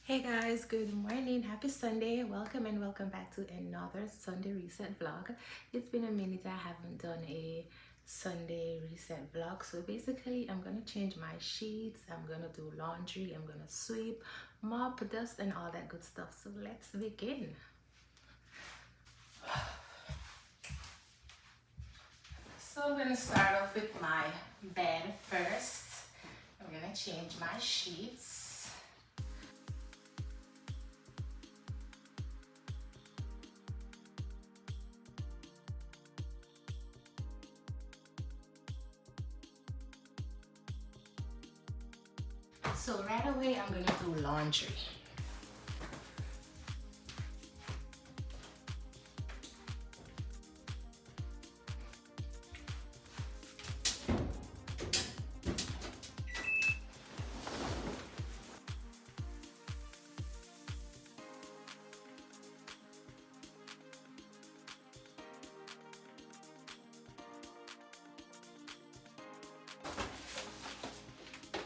Hey guys, good morning. Happy Sunday. Welcome and welcome back to another Sunday reset vlog. It's been a minute I haven't done a Sunday reset vlog. So basically, I'm going to change my sheets. I'm going to do laundry. I'm going to sweep, mop, dust, and all that good stuff. So let's begin. So I'm going to start off with my bed first. I'm going to change my sheets. So right away, I'm gonna do laundry.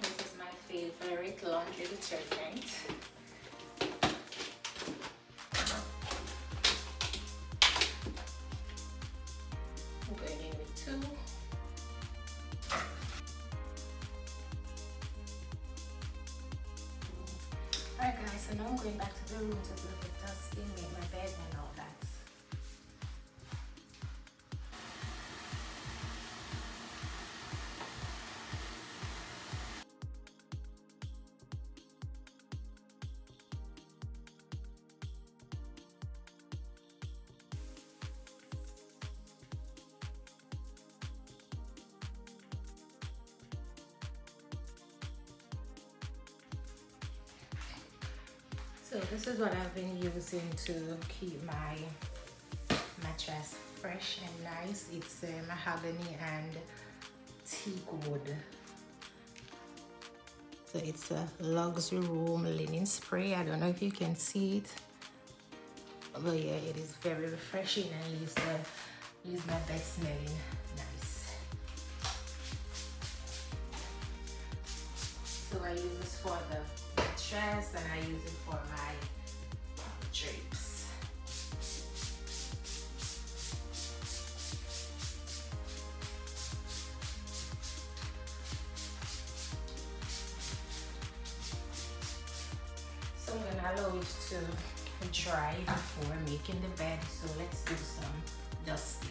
This is my favorite laundry detergent. I'm going in with 2. Alright guys, so now I'm going back to the room to do the dusting, make my bed and all that. So this is what I've been using to keep my mattress fresh and nice. It's mahogany and teak wood. So it's a luxury room linen spray. I don't know if you can see it, but yeah, it is very refreshing and leaves my bed smelling nice. So I use this for the mattress and I use it for my drapes. So I'm gonna allow it to dry before making the bed. So let's do some dusting.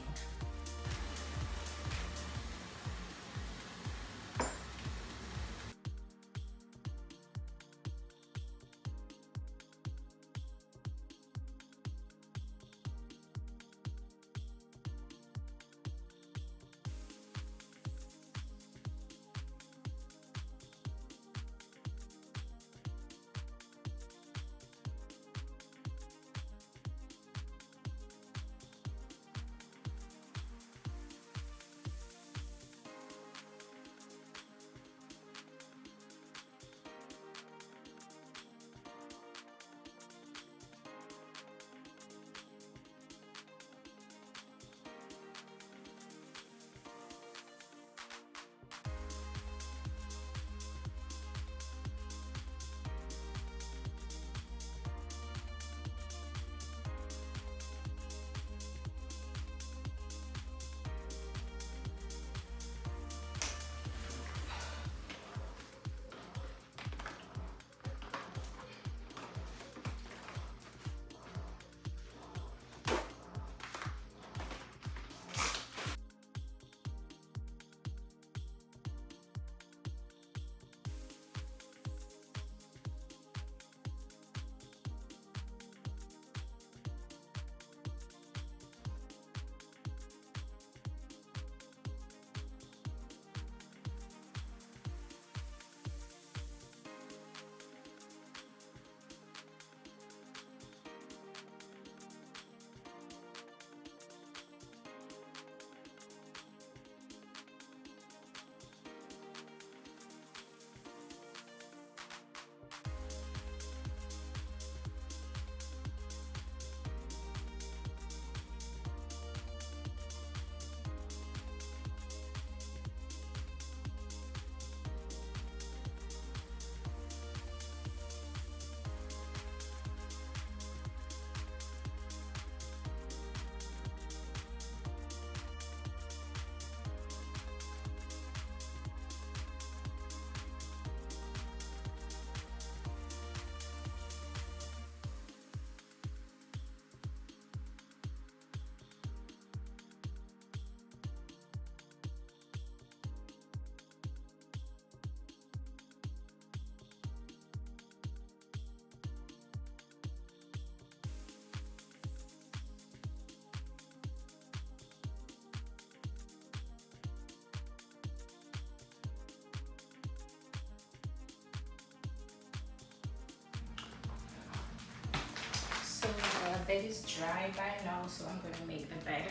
dry by now, so I'm going to make the bed.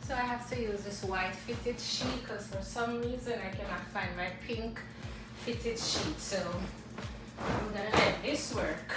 So I have to use this white fitted sheet because for some reason I cannot find my pink fitted sheet. So I'm gonna let this work.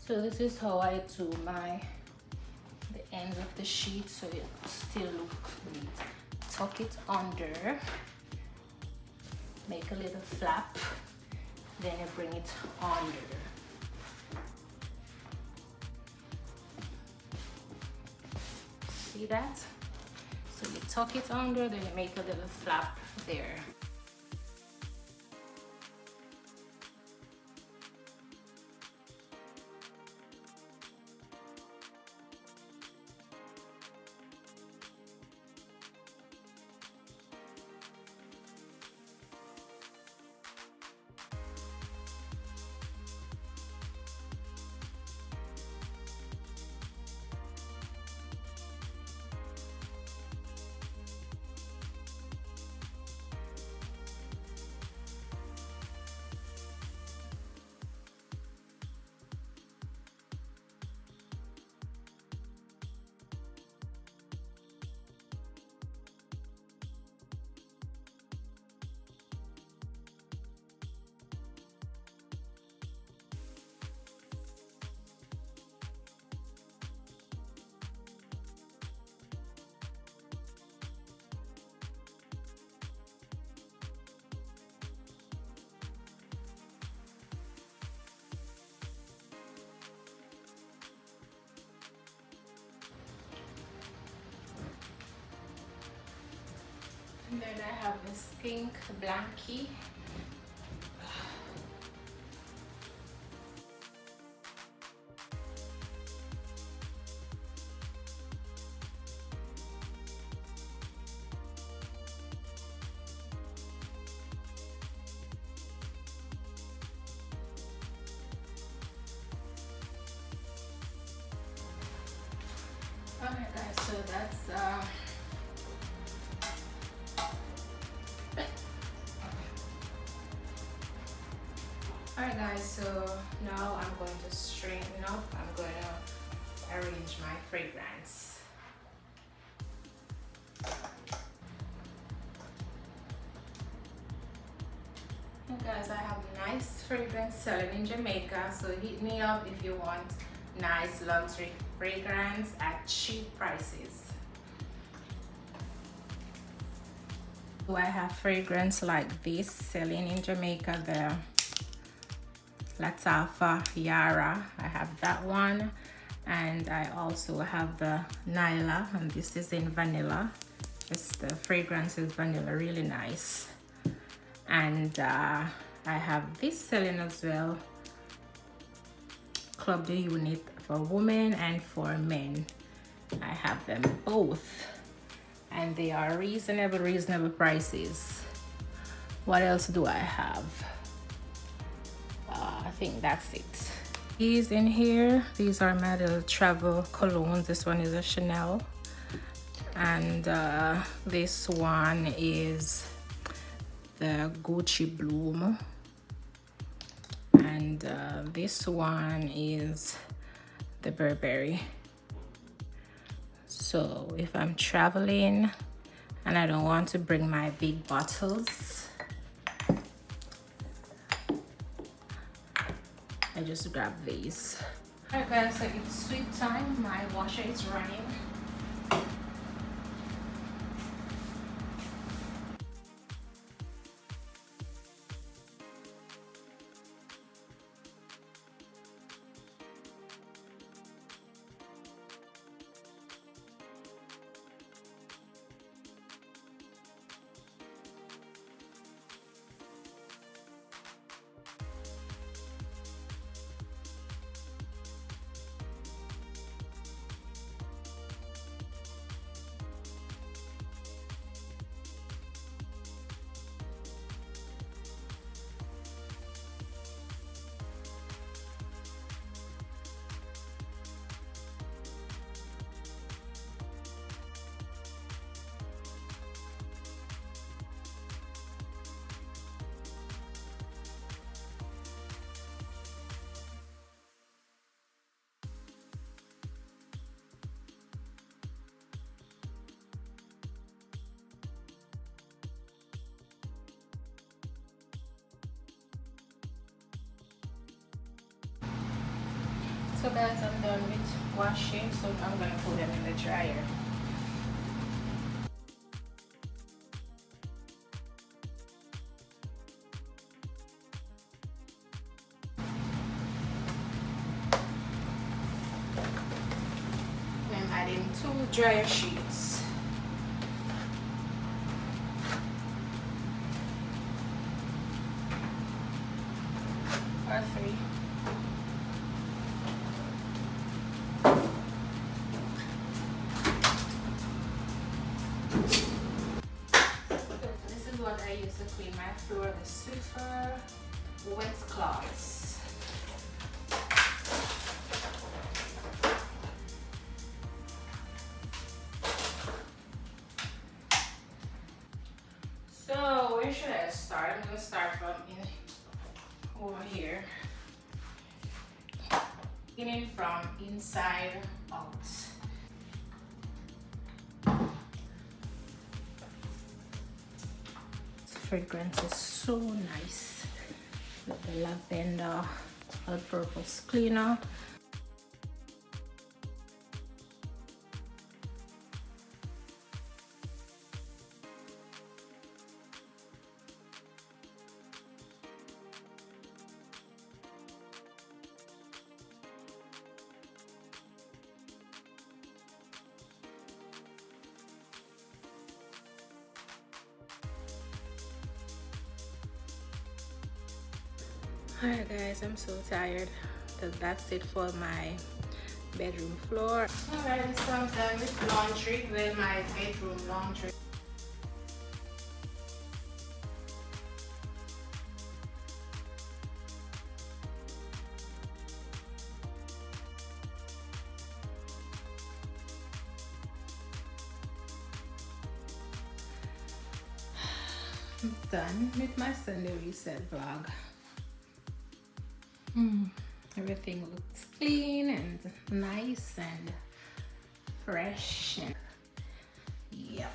So this is how I do the ends of the sheet so it still looks neat. Tuck it under, make a little flap, then you bring it under. See that? So you tuck it under, then you make a little flap there. And then I have this pink blankie. Alright guys, so that's alright guys, so now I'm going to straighten up. I'm going to arrange my fragrance. Hey guys, I have nice fragrance selling in Jamaica, so hit me up if you want nice luxury fragrance at cheap prices. So I have fragrance like this selling in Jamaica, the Latafa Yara. I have that one, and I also have the Nyla, and this is in vanilla. Just the fragrance is vanilla, really nice. And I have this selling as well, Club the Unit for women and for men. I have them both, and they are reasonable prices. What else do I have? I think that's it. These in here, these are my little travel colognes. This one is a Chanel, and this one is the Gucci Bloom, and this one is the Burberry. So if I'm traveling and I don't want to bring my big bottles, I just grab these. Alright guys, so it's sweep time. My washer is running. So guys, I'm done with washing, so I'm gonna put them in the dryer. I'm adding 2 dryer sheets. Or 3. This is what I use to clean my floor, the Swiffer wet cloths. So where should I start? I'm gonna start from over here. Cleaning from inside out. Fragrance is so nice with the lavender all-purpose cleaner. Alright guys, I'm so tired. That's it for my bedroom floor. Alright, so I'm done with laundry, with my bedroom laundry. I'm done with my Sunday reset vlog. Everything looks clean and nice and fresh and yep.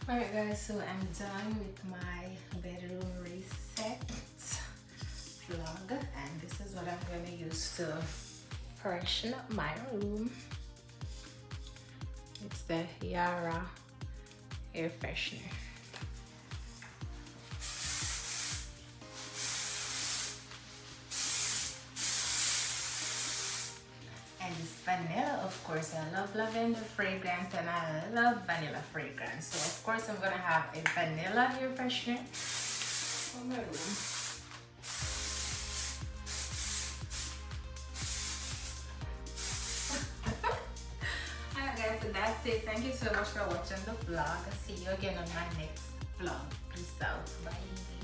Alright guys, so I'm done with my bedroom reset vlog, and this is what I'm gonna use to freshen up my room. It's the Yara air freshener. And it's vanilla, of course. I love lavender fragrance and I love vanilla fragrance. So of course I'm gonna have a vanilla air freshener for my room. that's it. Thank you so much for watching the vlog. See you again on my next vlog. Peace out. Bye.